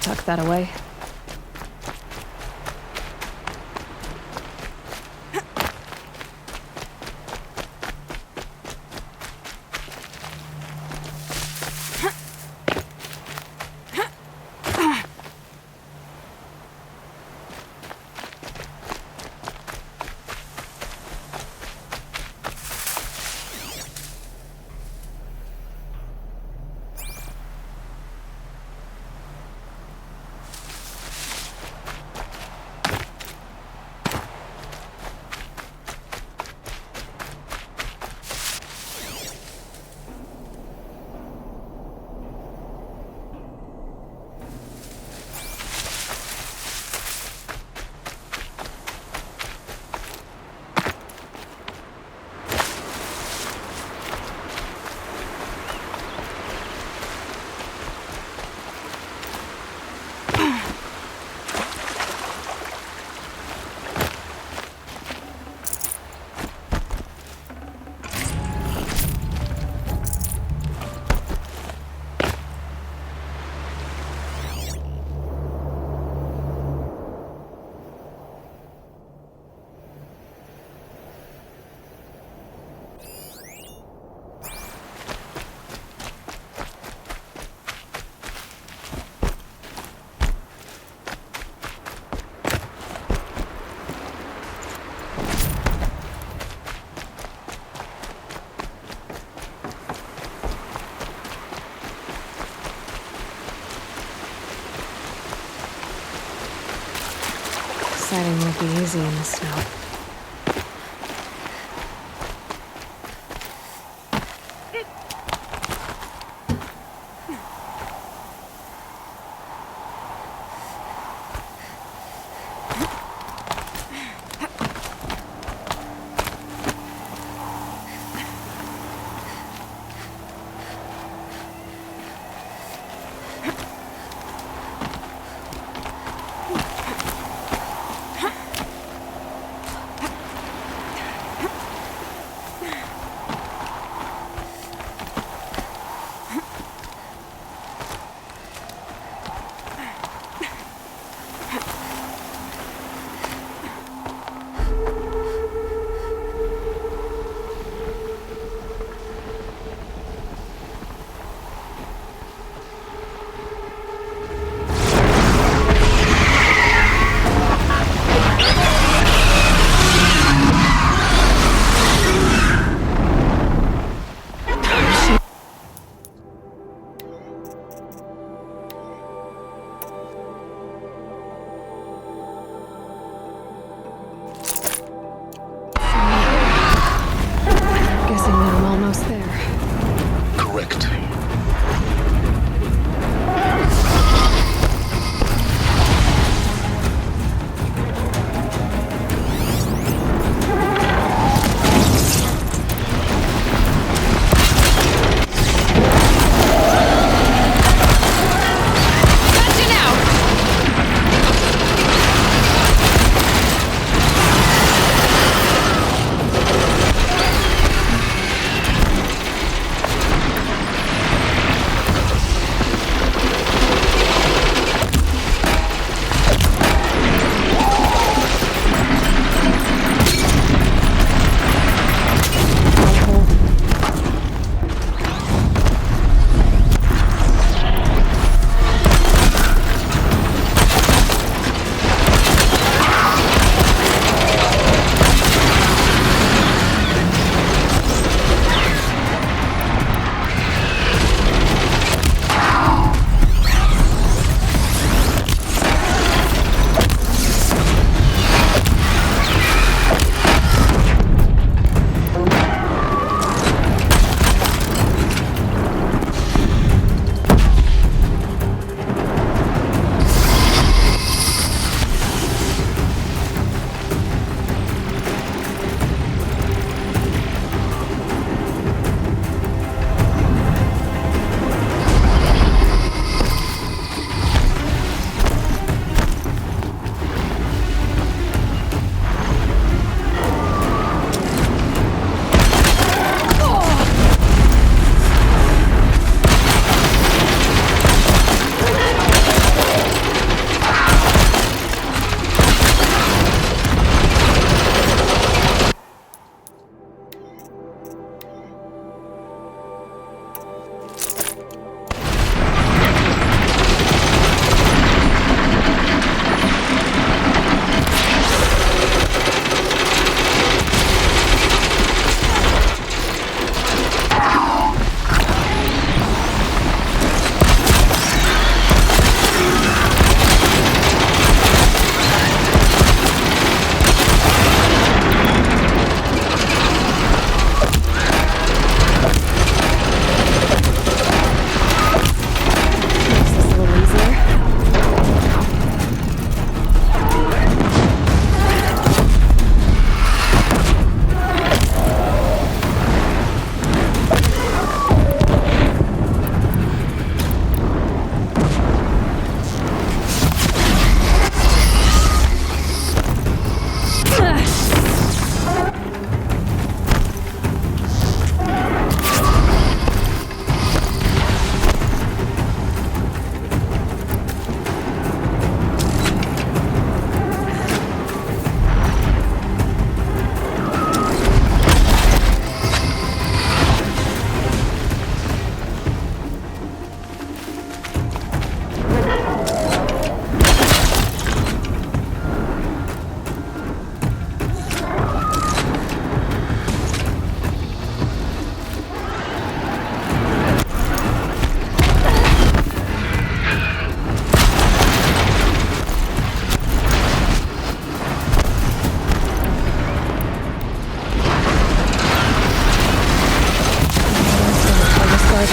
tuck that away. Siding won't be easy in the snow.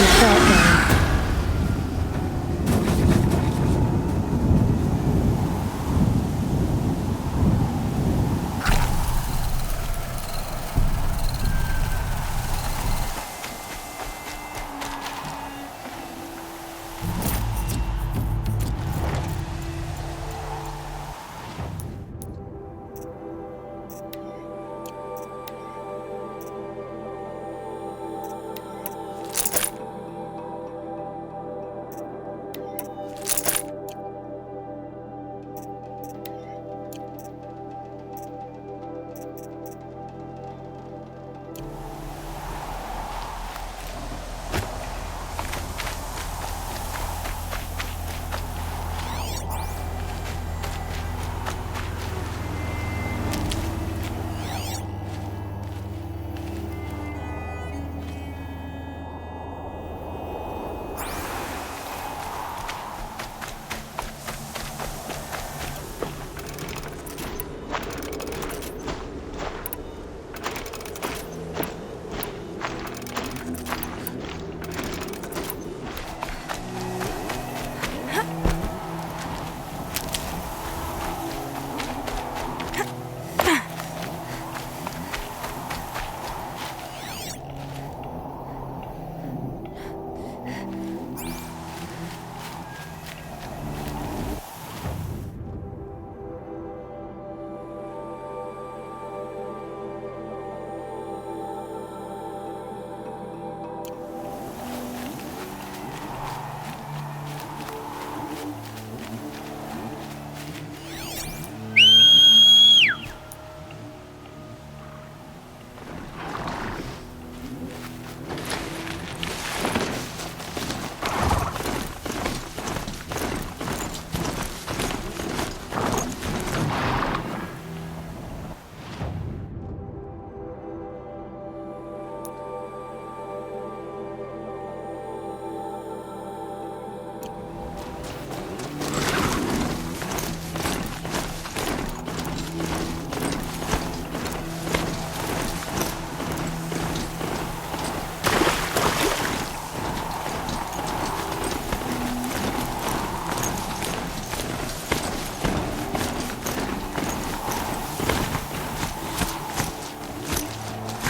your thought going.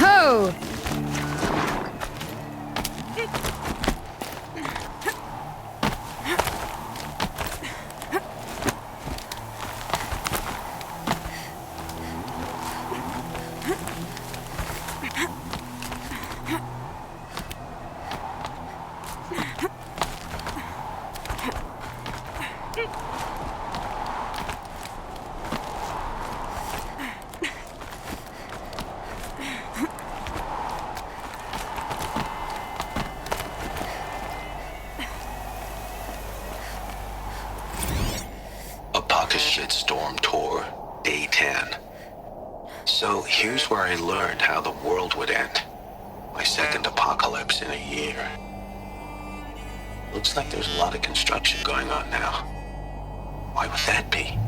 Ho! Shitstorm Tour, Day 10. So here's where I learned how the world would end. My second apocalypse in a year. Looks like there's a lot of construction going on now. Why would that be?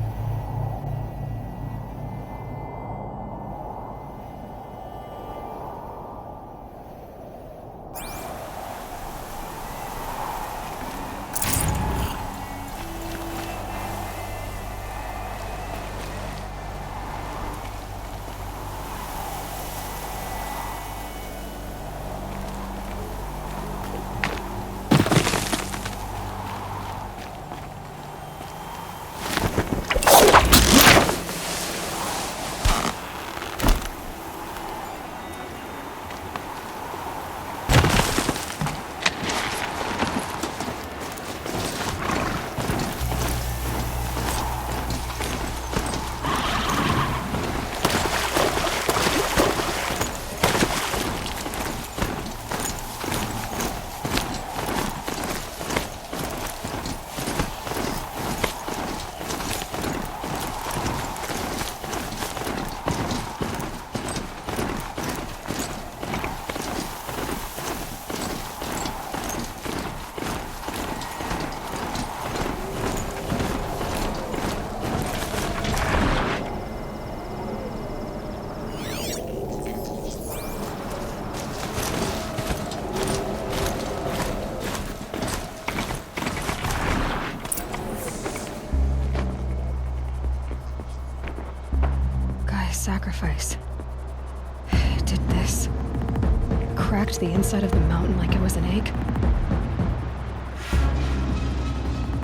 cracked the inside of the mountain like it was an egg?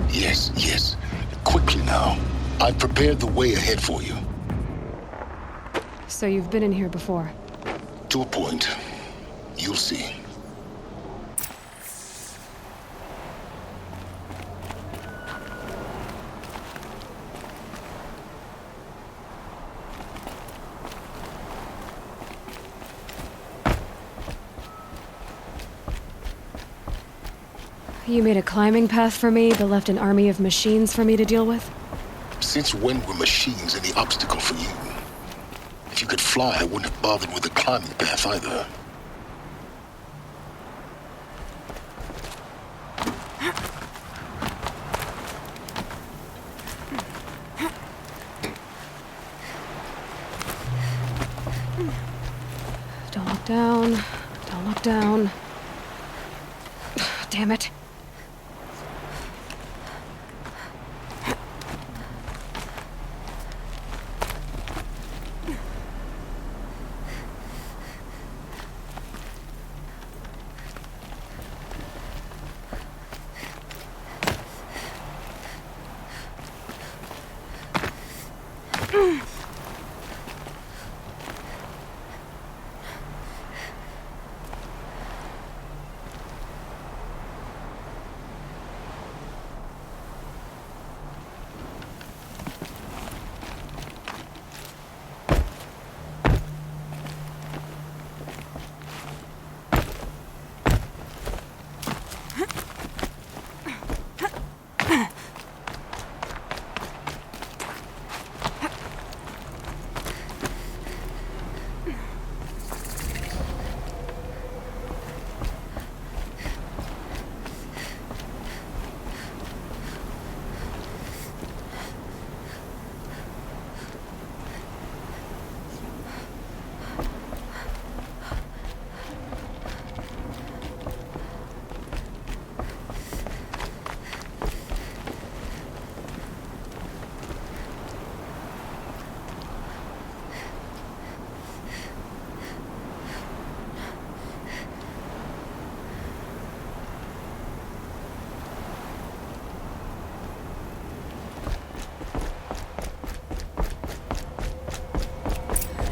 Yes, yes. Quickly now. I've prepared the way ahead for you. So you've been in here before? To a point. You'll see. You made a climbing path for me, but left an army of machines for me to deal with? Since when were machines any obstacle for you? If you could fly, I wouldn't have bothered with the climbing path either. Don't look down. Don't look down. Damn it.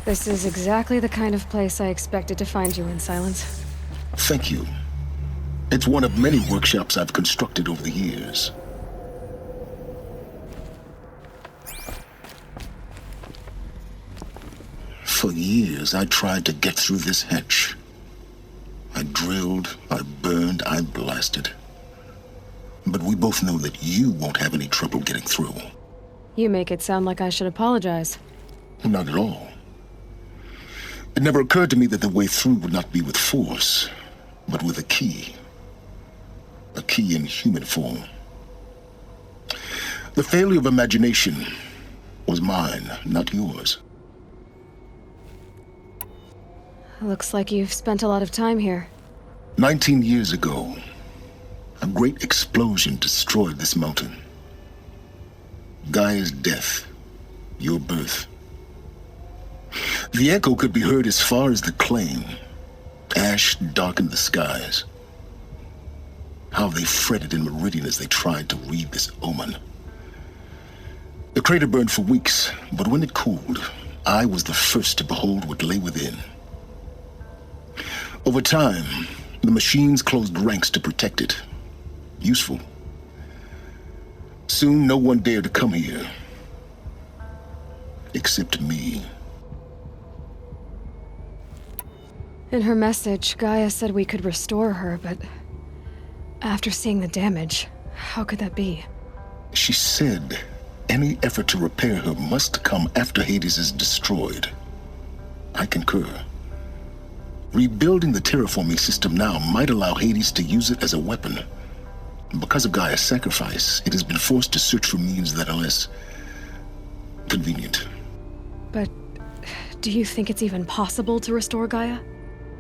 This is exactly the kind of place I expected to find you in, Silence. Thank you. It's one of many workshops I've constructed over the years. For years, I tried to get through this hatch. I drilled, I burned, I blasted. But we both know that you won't have any trouble getting through. You make it sound like I should apologize. Not at all. It never occurred to me that the way through would not be with force, but with a key. A key in human form. The failure of imagination was mine, not yours. Looks like you've spent a lot of time here. 19 years ago, a great explosion destroyed this mountain. Gaia's death, your birth. The echo could be heard as far as the claim. Ash darkened the skies. How they fretted in Meridian as they tried to read this omen. The crater burned for weeks, but when it cooled, I was the first to behold what lay within. Over time, the machines closed ranks to protect it. Useful. Soon, no one dared to come here. Except me. In her message, Gaia said we could restore her, but after seeing the damage, how could that be? She said any effort to repair her must come after Hades is destroyed. I concur. Rebuilding the terraforming system now might allow Hades to use it as a weapon. Because of Gaia's sacrifice, it has been forced to search for means that are less convenient. But do you think it's even possible to restore Gaia?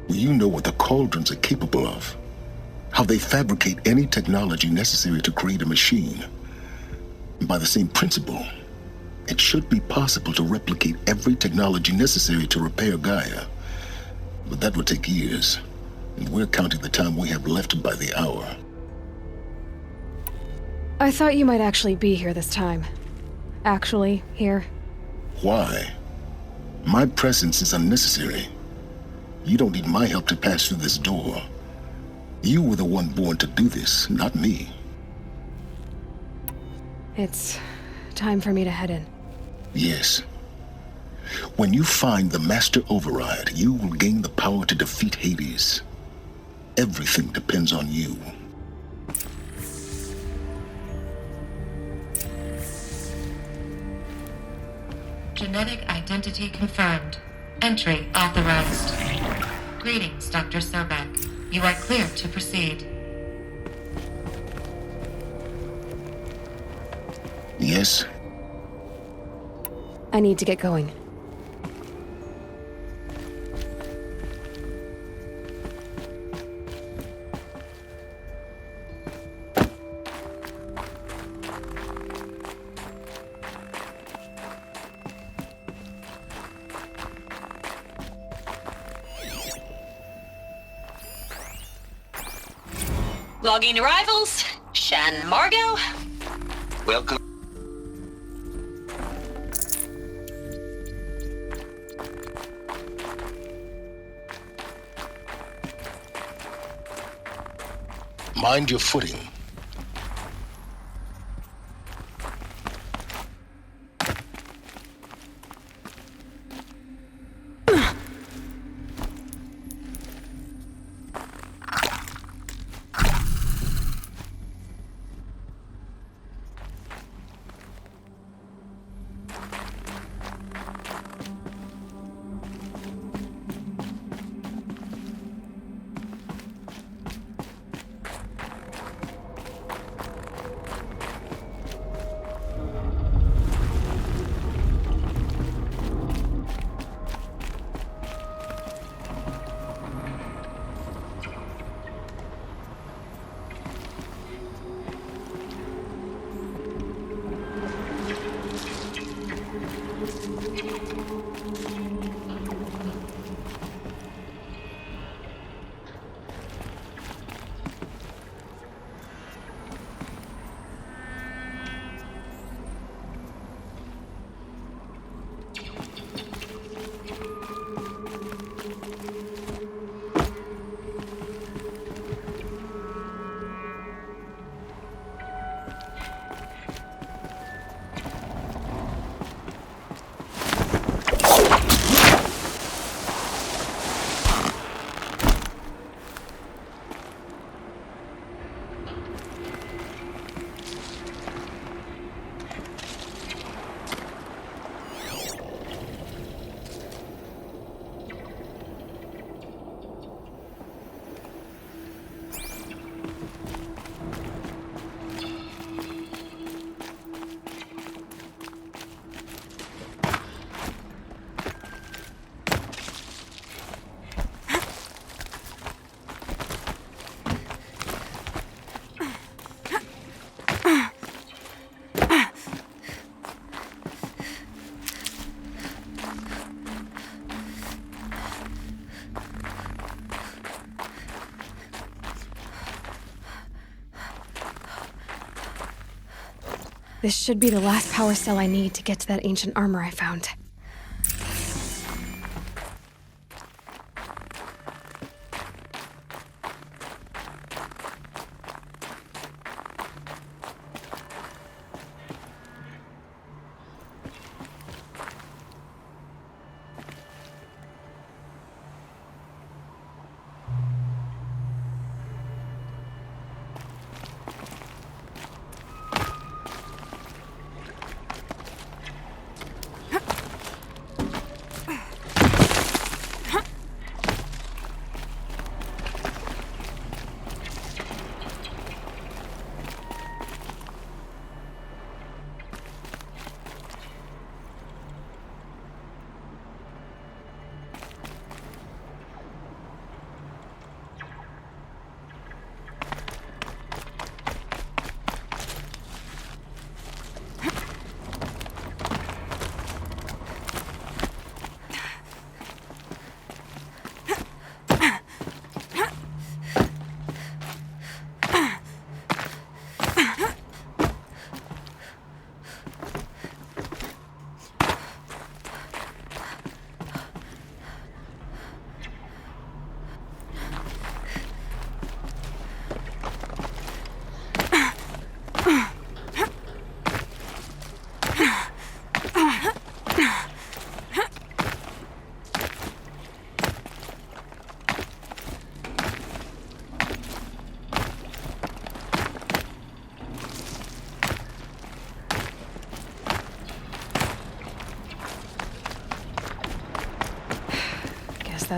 You know what the Cauldrons are capable of. How they fabricate any technology necessary to create a machine. By the same principle, it should be possible to replicate every technology necessary to repair Gaia. But that would take years. And we're counting the time we have left by the hour. I thought you might actually be here this time. Actually, here. Why? My presence is unnecessary. You don't need my help to pass through this door. You were the one born to do this, not me. It's time for me to head in. Yes. When you find the Master Override, you will gain the power to defeat Hades. Everything depends on you. Genetic identity confirmed. Entry authorized. Greetings, Dr. Sobek. You are clear to proceed. Yes? I need to get going. Logging arrivals. Shan Margot. Welcome. Mind your footing. This should be the last power cell I need to get to that ancient armor I found.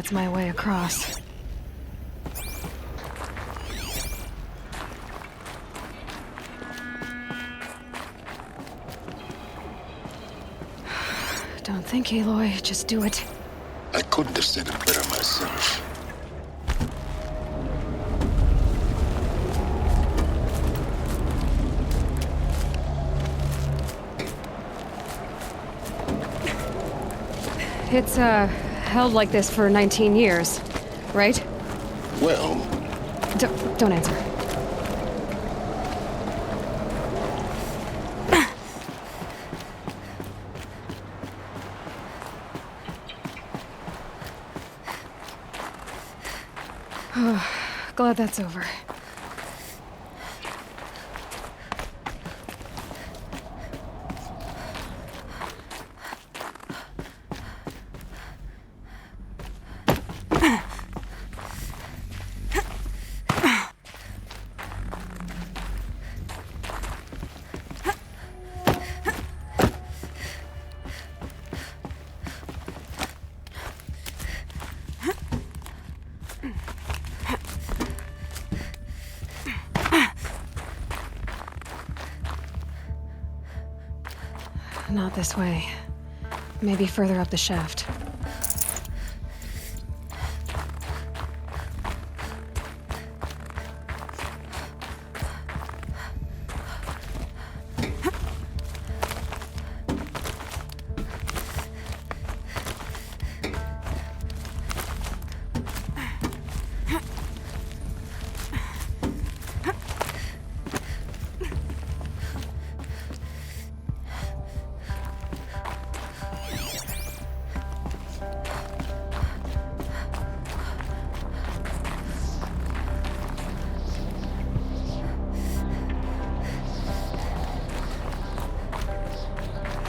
that's my way across. Don't think, Aloy. Just do it. I couldn't have said it better myself. It's, held like this for 19 years, right? Well, Don't answer. Glad that's over. Not this way. Maybe further up the shaft.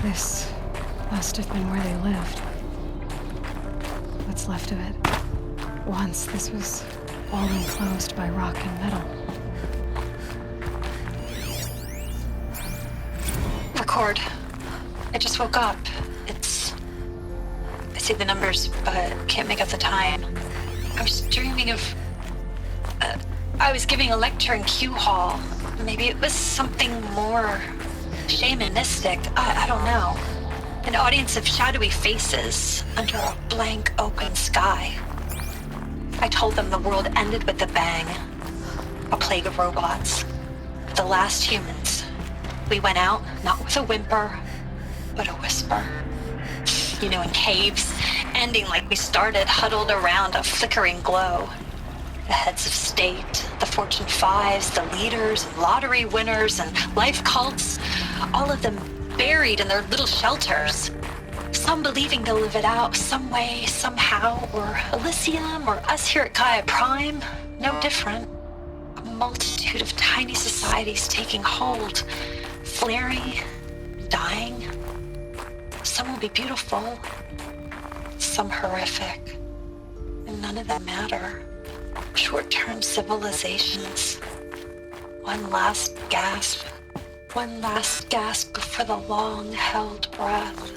This must have been where they lived. What's left of it. Once this was all enclosed by rock and metal. Record. I just woke up. I see the numbers, but can't make out the time. I was dreaming of... I was giving a lecture in Q Hall. Maybe it was something more shamanistic. I don't know. An audience of shadowy faces under a blank open sky. I told them the world ended with a bang. A plague of robots. The last humans. We went out, not with a whimper, but a whisper. You know, in caves, ending like we started, huddled around a flickering glow. The heads of state, the Fortune 5s, the leaders, lottery winners, and life cults, all of them buried in their little shelters. Some believing they'll live it out some way, somehow, or Elysium, or us here at Gaia Prime, no different. A multitude of tiny societies taking hold, flaring, dying. Some will be beautiful, some horrific, and none of them matter. Short-term civilizations. One last gasp before the long-held breath.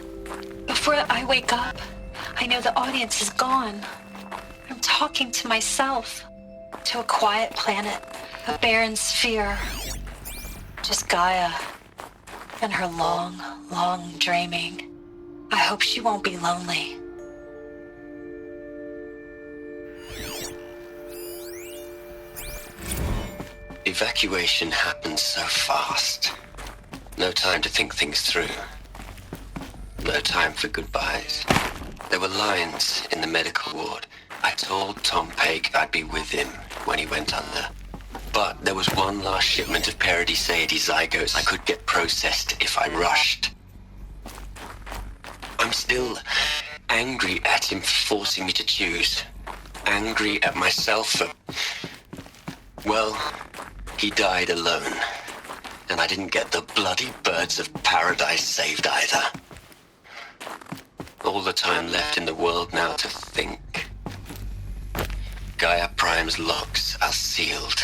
Before I wake up, I know the audience is gone. I'm talking to myself, to a quiet planet, a barren sphere. Just Gaia and her long, long dreaming. I hope she won't be lonely. Evacuation happened so fast. No time to think things through. No time for goodbyes. There were lines in the medical ward. I told Tom Paik I'd be with him when he went under. But there was one last shipment of Paradis-Sade zygotes I could get processed if I rushed. I'm still angry at him for forcing me to choose. Angry at myself for... Well, he died alone. And I didn't get the bloody birds of paradise saved either. All the time left in the world now to think. Gaia Prime's locks are sealed.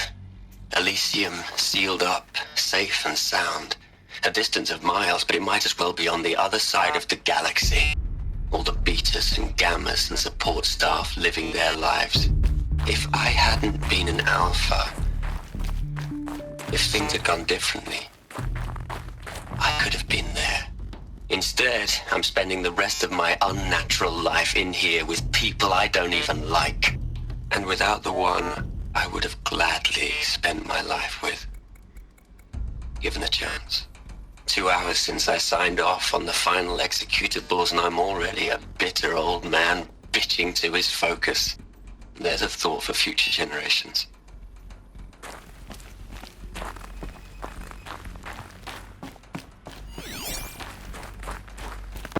Elysium sealed up, safe and sound. A distance of miles, but it might as well be on the other side of the galaxy. All the betas and gammas and support staff living their lives. If I hadn't been an alpha, if things had gone differently, I could have been there. Instead, I'm spending the rest of my unnatural life in here with people I don't even like. And without the one I would have gladly spent my life with. Given the chance. 2 hours since I signed off on the final executables, and I'm already a bitter old man bitching to his focus. There's a thought for future generations.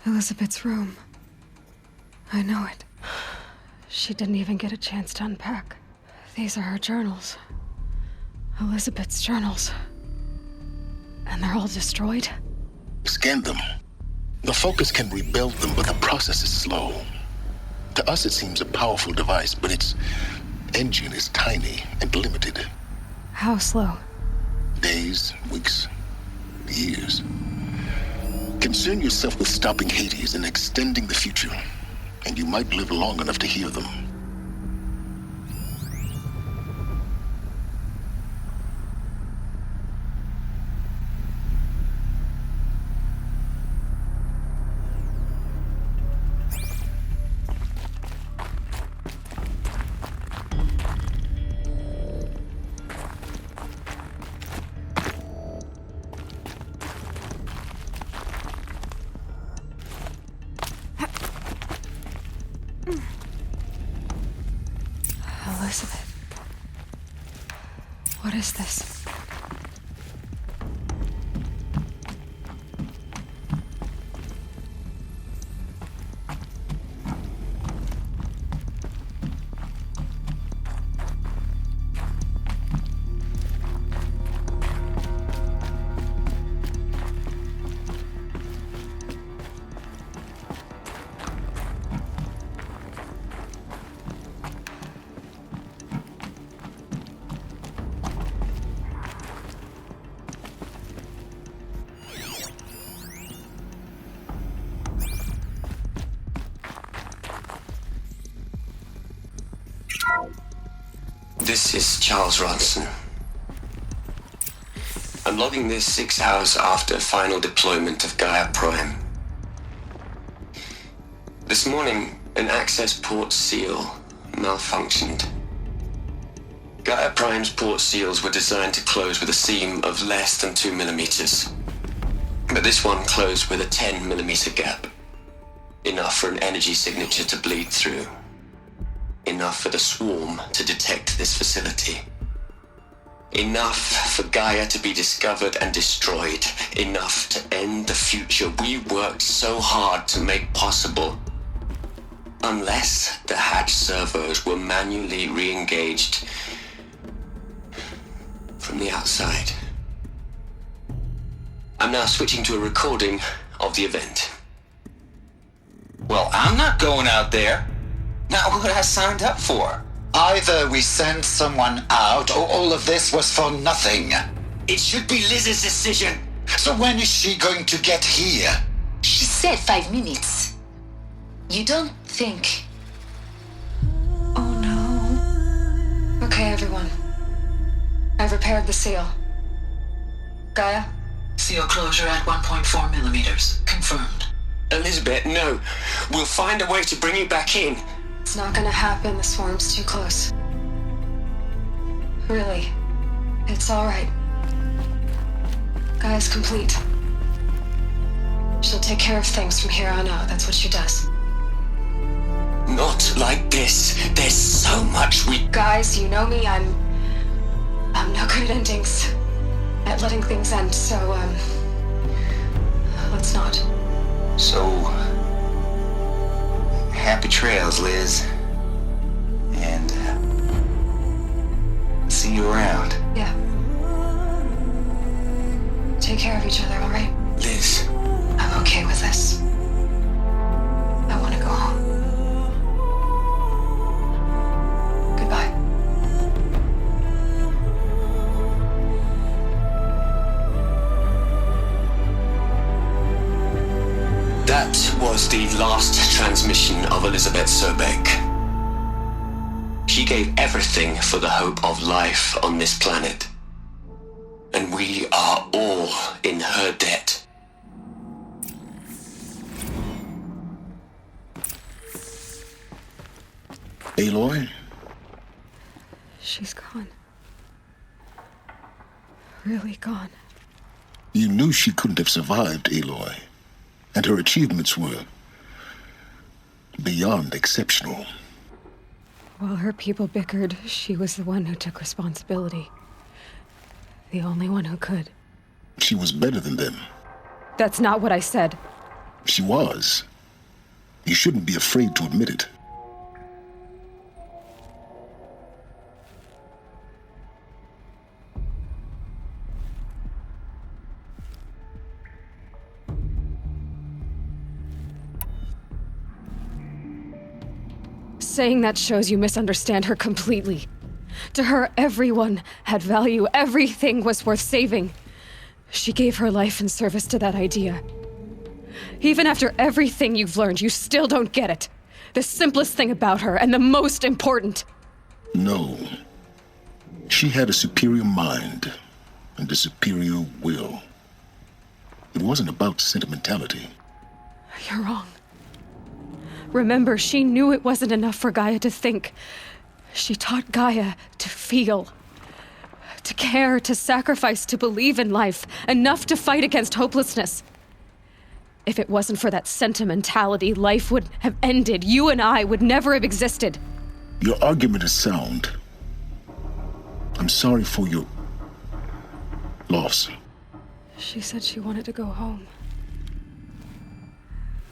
Elizabeth's room. I know it. She didn't even get a chance to unpack. These are her journals. Elizabeth's journals. And they're all destroyed? Scan them. The Focus can rebuild them, but the process is slow. To us, it seems a powerful device, but its engine is tiny and limited. How slow? Days, weeks, years. Concern yourself with stopping Hades and extending the future, and you might live long enough to hear them. Elizabeth. What is this? This is Charles Ronson. I'm logging this 6 hours after final deployment of Gaia Prime. This morning, an access port seal malfunctioned. Gaia Prime's port seals were designed to close with a seam of less than 2 millimeters. But this one closed with a 10 millimeter gap. Enough for an energy signature to bleed through. Enough for the swarm to detect this facility. Enough for Gaia to be discovered and destroyed. Enough to end the future we worked so hard to make possible. Unless the hatch servos were manually re-engaged from the outside. I'm now switching to a recording of the event. Well, I'm not going out there. Not what I signed up for. Either we send someone out, or all of this was for nothing. It should be Liz's decision. So when is she going to get here? She said 5 minutes. You don't think... Oh no. Okay, everyone. I've repaired the seal. Gaia? Seal closure at 1.4 millimeters. Confirmed. Elizabeth, no. We'll find a way to bring you back in. It's not gonna happen. The swarm's too close. Really. It's alright. Gaia's complete. She'll take care of things from here on out. That's what she does. Not like this. There's so much we... Guys, you know me. I'm no good at endings. At letting things end, so, let's not. So... happy trails, Liz. And... see you around. Yeah. Take care of each other, alright? Liz. I'm okay with this. I want to go home. Goodbye. That That was the last transmission of Elizabeth Sobek. She gave everything for the hope of life on this planet. And we are all in her debt. Aloy? She's gone. Really gone. You knew she couldn't have survived, Aloy. And her achievements were beyond exceptional. While her people bickered, she was the one who took responsibility. The only one who could. She was better than them. That's not what I said. She was. You shouldn't be afraid to admit it. Saying that shows you misunderstand her completely. To her, everyone had value. Everything was worth saving. She gave her life in service to that idea. Even after everything you've learned, you still don't get it. The simplest thing about her, and the most important. No. She had a superior mind and a superior will. It wasn't about sentimentality. You're wrong. Remember, she knew it wasn't enough for Gaia to think. She taught Gaia to feel. To care, to sacrifice, to believe in life. Enough to fight against hopelessness. If it wasn't for that sentimentality, life would have ended. You and I would never have existed. Your argument is sound. I'm sorry for your loss. She said she wanted to go home.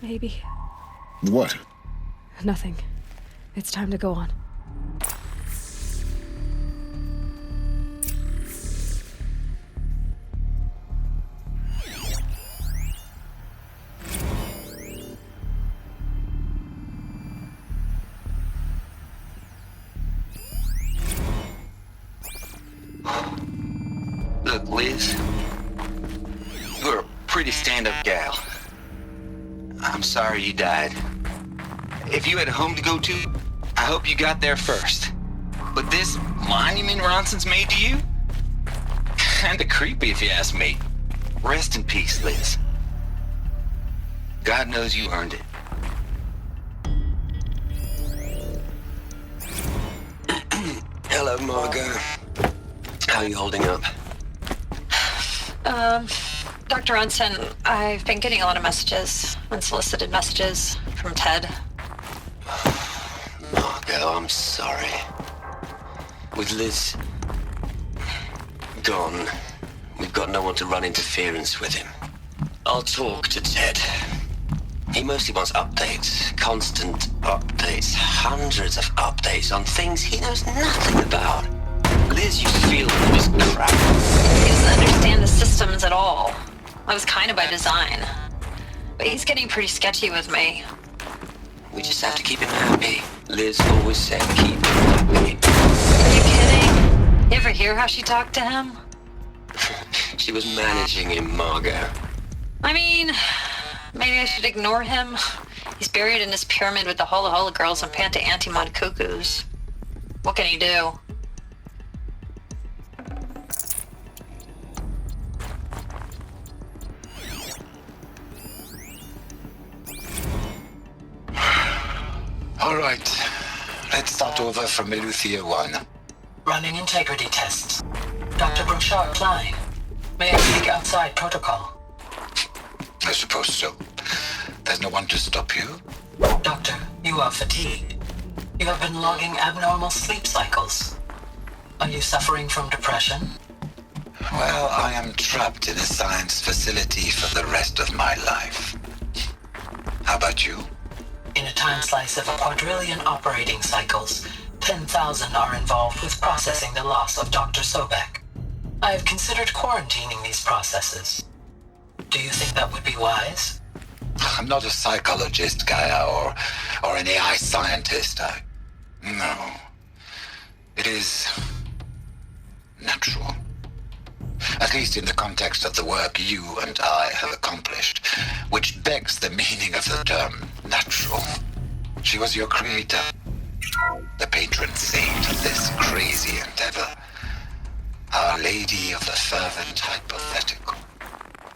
Maybe. What? Nothing. It's time to go on. Look, Liz, you're a pretty stand-up gal. I'm sorry you died. If you had a home to go to, I hope you got there first. But this monument Ronson's made to you? Kinda creepy if you ask me. Rest in peace, Liz. God knows you earned it. Hello, Margot. How are you holding up? Dr. Ronson, I've been getting a lot of messages, unsolicited messages from Ted. Margot, I'm sorry. With Liz gone, we've got no one to run interference with him. I'll talk to Ted. He mostly wants updates, constant updates, hundreds of updates on things he knows nothing about. Liz used to feel all this crap. He doesn't understand the systems at all. That was kind of by design. But he's getting pretty sketchy with me. We just have to keep him happy. Liz always said keep him happy. Are you kidding? You ever hear how she talked to him? She was managing him, Margot. I mean, maybe I should ignore him. He's buried in his pyramid with the Hola Hola girls and Panta Antimon cuckoos. What can he do? All right. Let's start over from Eleuthia 1. Running integrity tests. Dr. Brochard Klein. May I speak outside protocol? I suppose so. There's no one to stop you. Doctor, you are fatigued. You have been logging abnormal sleep cycles. Are you suffering from depression? Well, I am trapped in a science facility for the rest of my life. How about you? In a time slice of a quadrillion operating cycles, 10,000 are involved with processing the loss of Dr. Sobek. I have considered quarantining these processes. Do you think that would be wise? I'm not a psychologist, Gaia, or an AI scientist. No. It is natural. At least in the context of the work you and I have accomplished, which begs the meaning of the term natural. She was your creator, the patron saint of this crazy endeavor. Our Lady of the Fervent Hypothetical.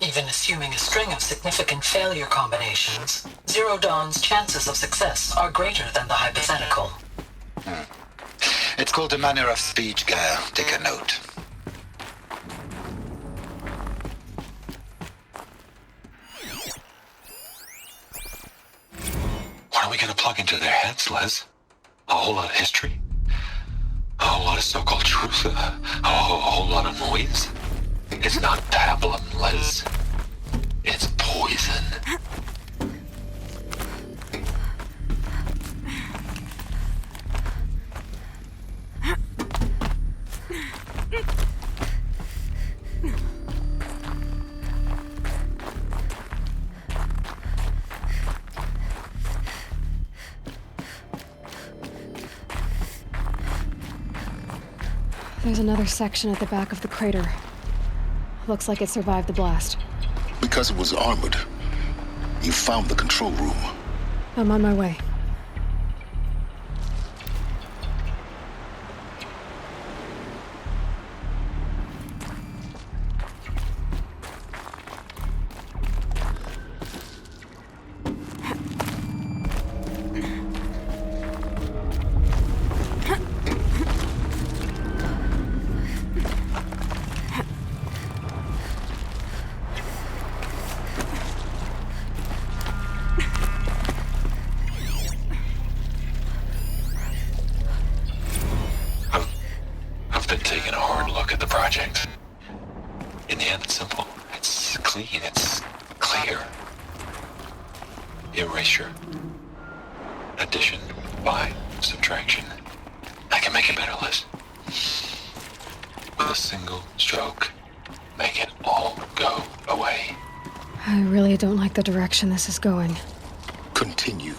Even assuming a string of significant failure combinations, Zero Dawn's chances of success are greater than the hypothetical. It's called a manner of speech, Gael. Take a note. What are we gonna plug into their heads, Les? A whole lot of history? A whole lot of so-called truth? A whole lot of noise? It's not pablum, Les. It's poison. There's another section at the back of the crater. Looks like it survived the blast. Because it was armored, you found the control room. I'm on my way. In the end, it's simple. It's clean. It's clear. Erasure. Addition. By. Subtraction. I can make it better, Liz. With a single stroke, make it all go away. I really don't like the direction this is going. Continue.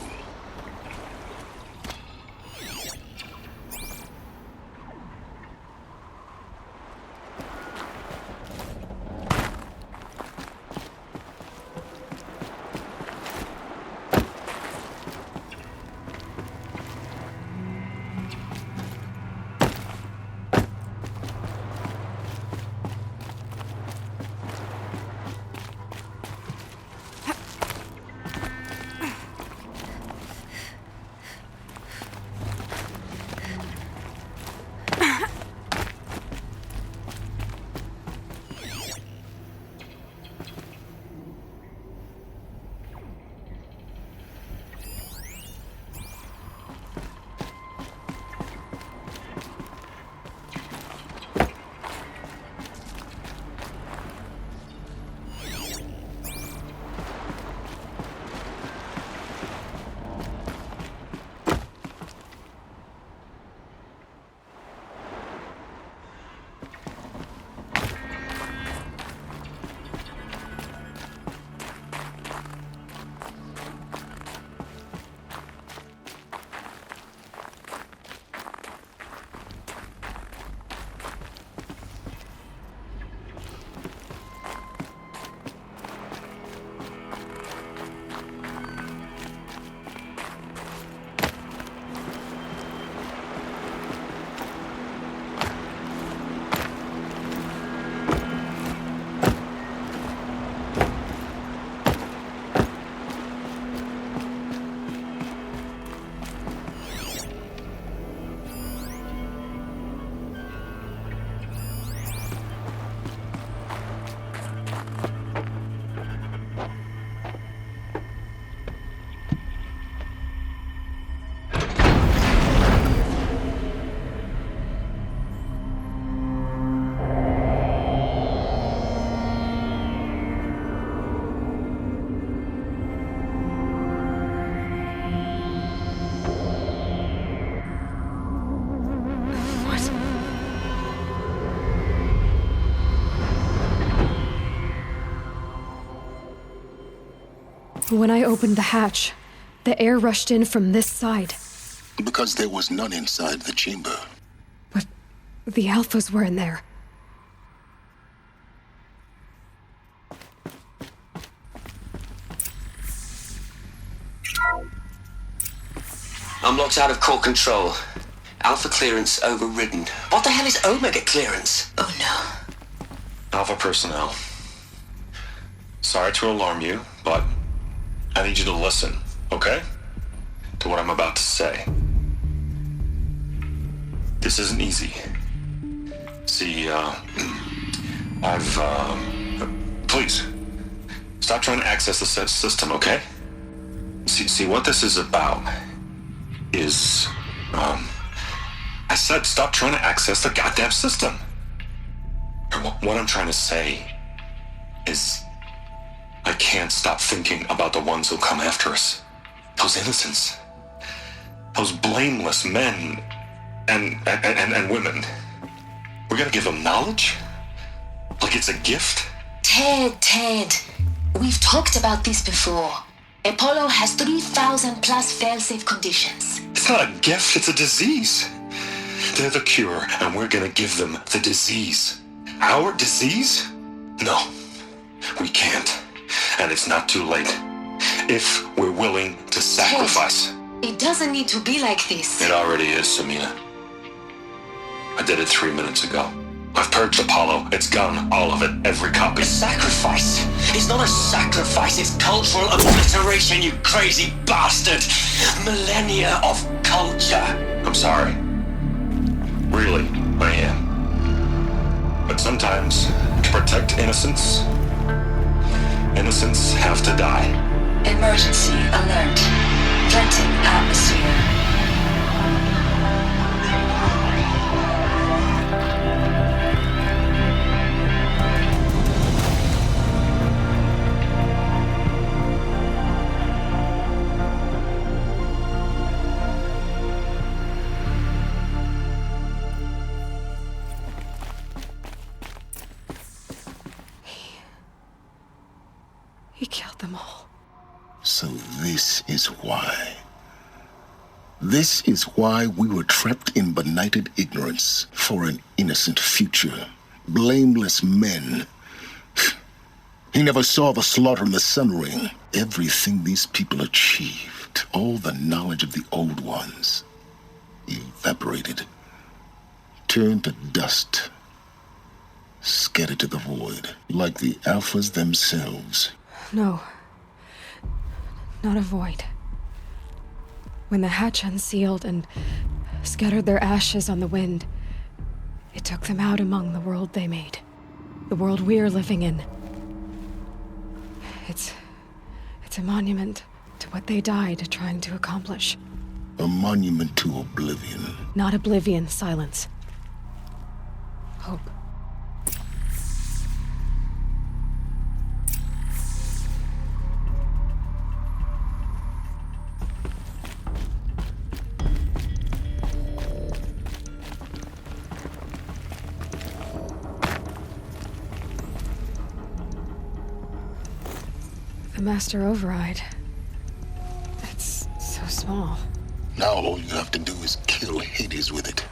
When I opened the hatch, the air rushed in from this side. Because there was none inside the chamber. But the Alphas were in there. Robots out of core control. Alpha clearance overridden. What the hell is Omega clearance? Oh no. Alpha personnel. Sorry to alarm you, but I need you to listen, okay? To what I'm about to say. This isn't easy. See, please, stop trying to access the system, okay? See, what this is about is, I said stop trying to access the goddamn system. What I'm trying to say is, I can't stop thinking about the ones who come after us. Those innocents. Those blameless men and women. We're gonna give them knowledge? Like it's a gift? Ted. We've talked about this before. Apollo has 3,000 plus fail-safe conditions. It's not a gift, it's a disease. They're the cure, and we're gonna give them the disease. Our disease? No, we can't. And it's not too late. If we're willing to sacrifice. Ted, it doesn't need to be like this. It already is, Samina. I did it 3 minutes ago. I've purged Apollo. It's gone. All of it. Every copy. A sacrifice? It's not a sacrifice. It's cultural obliteration, you crazy bastard. Millennia of culture. I'm sorry. Really, I am. But sometimes, to protect innocence have to die. Emergency alert. Venting atmosphere. He killed them all. So this is why. This is why we were trapped in benighted ignorance for an innocent future. Blameless men. He never saw the slaughter in the Sun Ring. Everything these people achieved, all the knowledge of the old ones, evaporated, turned to dust, scattered to the void, like the Alphas themselves. No. Not a void. When the hatch unsealed and scattered their ashes on the wind, it took them out among the world they made. The world we're living in. It's a monument to what they died trying to accomplish. A monument to oblivion. Not oblivion, silence. Hope. The Master Override. It's so small. Now all you have to do is kill Hades with it.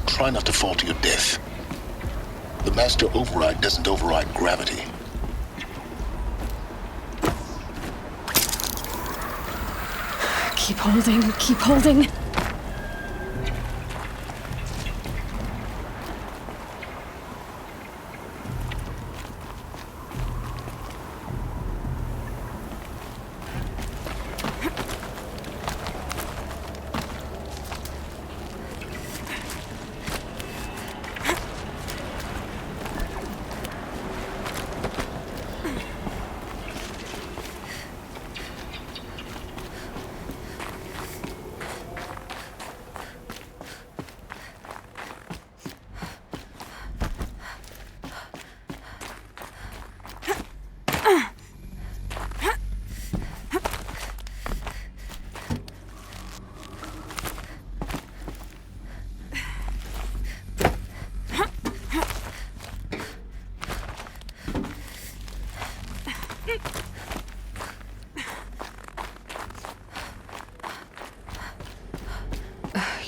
Try not to fall to your death. The Master Override doesn't override gravity. Keep holding, keep holding.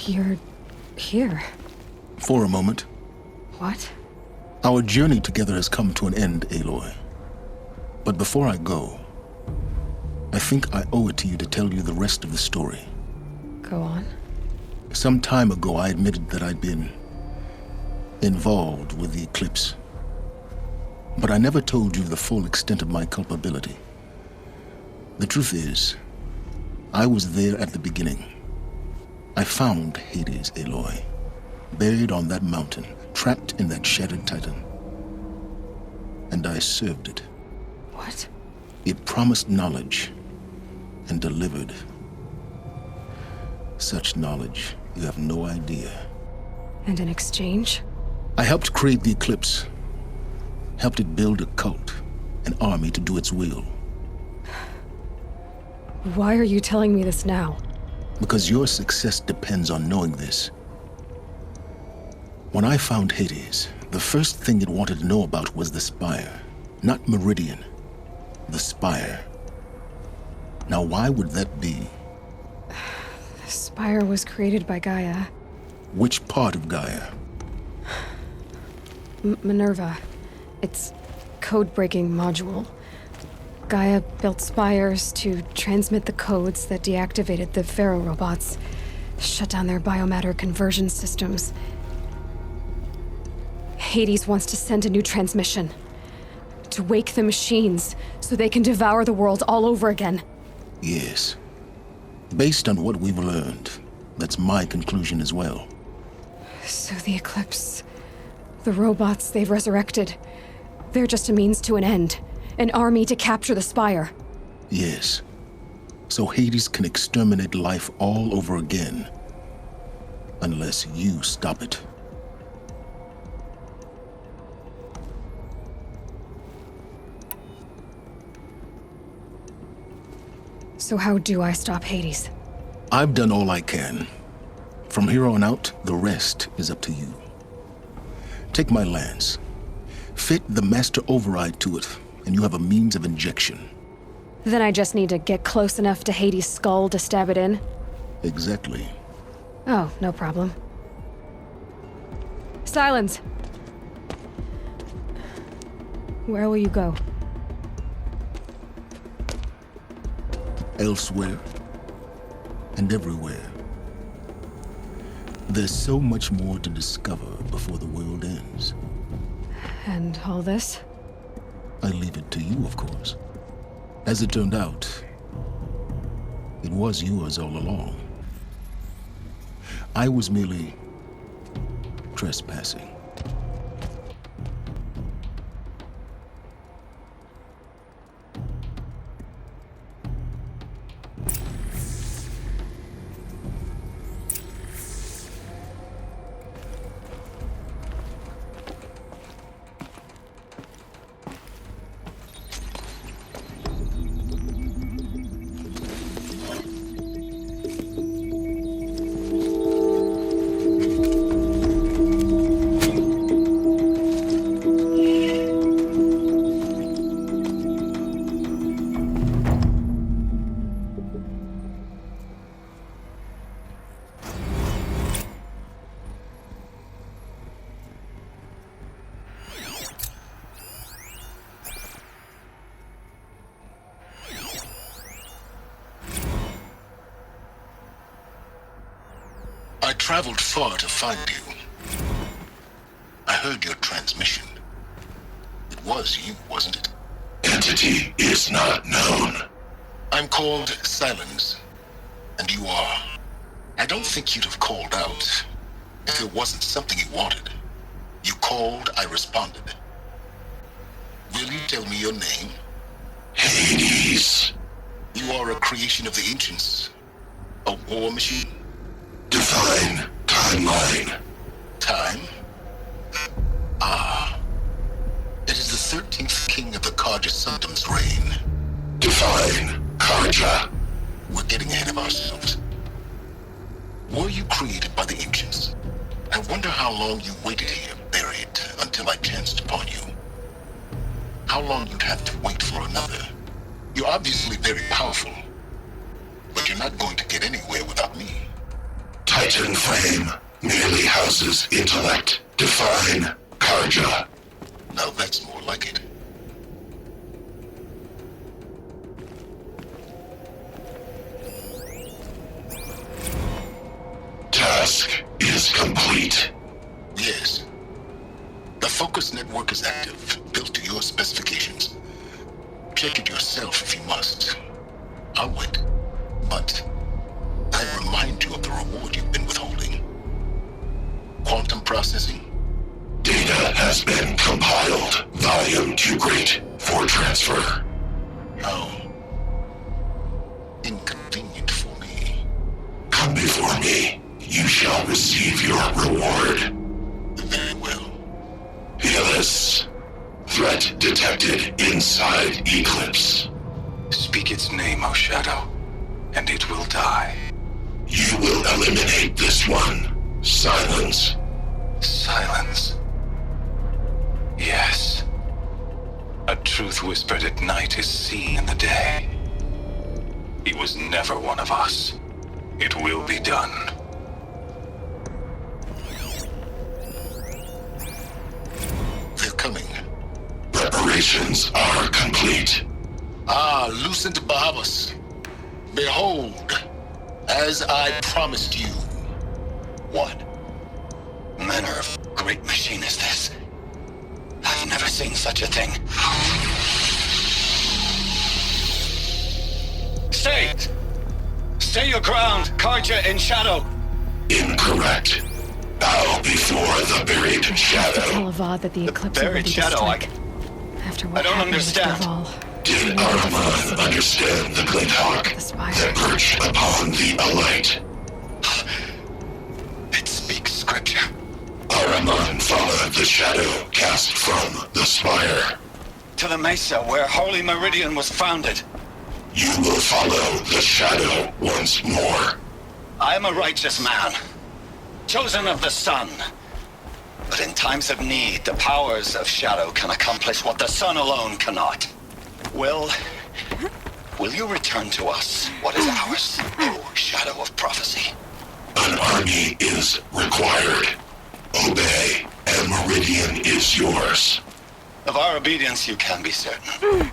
You're here. For a moment. What? Our journey together has come to an end, Aloy. But before I go, I think I owe it to you to tell you the rest of the story. Go on. Some time ago, I admitted that I'd been involved with the Eclipse. But I never told you the full extent of my culpability. The truth is, I was there at the beginning. I found Hades, Aloy, buried on that mountain, trapped in that shattered titan. And I served it. What? It promised knowledge and delivered. Such knowledge, you have no idea. And in exchange? I helped create the Eclipse. Helped it build a cult, an army to do its will. Why are you telling me this now? Because your success depends on knowing this. When I found Hades, the first thing it wanted to know about was the Spire. Not Meridian. The Spire. Now why would that be? The Spire was created by Gaia. Which part of Gaia? Minerva. Its code-breaking module. Gaia built spires to transmit the codes that deactivated the Pharaoh robots, shut down their biomatter conversion systems. Hades wants to send a new transmission. To wake the machines, so they can devour the world all over again. Yes. Based on what we've learned, that's my conclusion as well. So the Eclipse, the robots they've resurrected, they're just a means to an end. An army to capture the Spire. Yes. So Hades can exterminate life all over again. Unless you stop it. So how do I stop Hades? I've done all I can. From here on out, the rest is up to you. Take my lance. Fit the master override to it, and you have a means of injection. Then I just need to get close enough to Hades' skull to stab it in? Exactly. Oh, no problem. Silence! Where will you go? Elsewhere. And everywhere. There's so much more to discover before the world ends. And all this? I leave it to you, of course. As it turned out, it was yours all along. I was merely trespassing. I traveled far to find you. I heard your transmission. It was you, wasn't it? Entity is not known. I'm called Silence, and you are. I don't think you'd have called out if it wasn't something you wanted. You called, I responded. Will you tell me your name? Hades. You are a creation of the ancients. A war machine? Define timeline. Time? Ah. It is the 13th king of the Carja Sanctum's reign. Define Carja. We're getting ahead of ourselves. Were you created by the ancients? I wonder how long you waited here, buried, until I chanced upon you. How long you'd have to wait for another. You're obviously very powerful, but you're not going to get anywhere without me. Titan Flame merely houses intellect. Define Carja. Now that's more like it. Task is complete. Yes. The Focus network is active, built to your specifications. Check it yourself if you must. I'll wait. But I remind you of the reward you've been withholding. Quantum processing. Data has been compiled. Volume too great for transfer. How inconvenient for me. Come before me. You shall receive your reward. Very well. Helis. Threat detected inside Eclipse. Speak its name, O Shadow, and it will die. You will eliminate this one. Silence. Silence. Yes. A truth whispered at night is seen in the day. He was never one of us. It will be done. They're coming. Preparations are complete. Ah, Lucent Bahavas. Behold, as I promised you. What manner of great machine is this? I've never seen such a thing. Stay! Stay your ground, Carja in Shadow! Incorrect. Bow before the buried shadow. Tell Avad that the eclipse buried already shadow, struck. After what I don't happened understand. With Dervahl, Did Ahriman understand the Glinthawk the spire. that perched upon the Alight? It speaks scripture. Ahriman followed the shadow cast from the spire. To the mesa where Holy Meridian was founded. You will follow the shadow once more. I am a righteous man, chosen of the sun. But in times of need, the powers of Shadow can accomplish what the sun alone cannot. Will you return to us what is ours, O Shadow of Prophecy? An army is required. Obey, and Meridian is yours. Of our obedience you can be certain.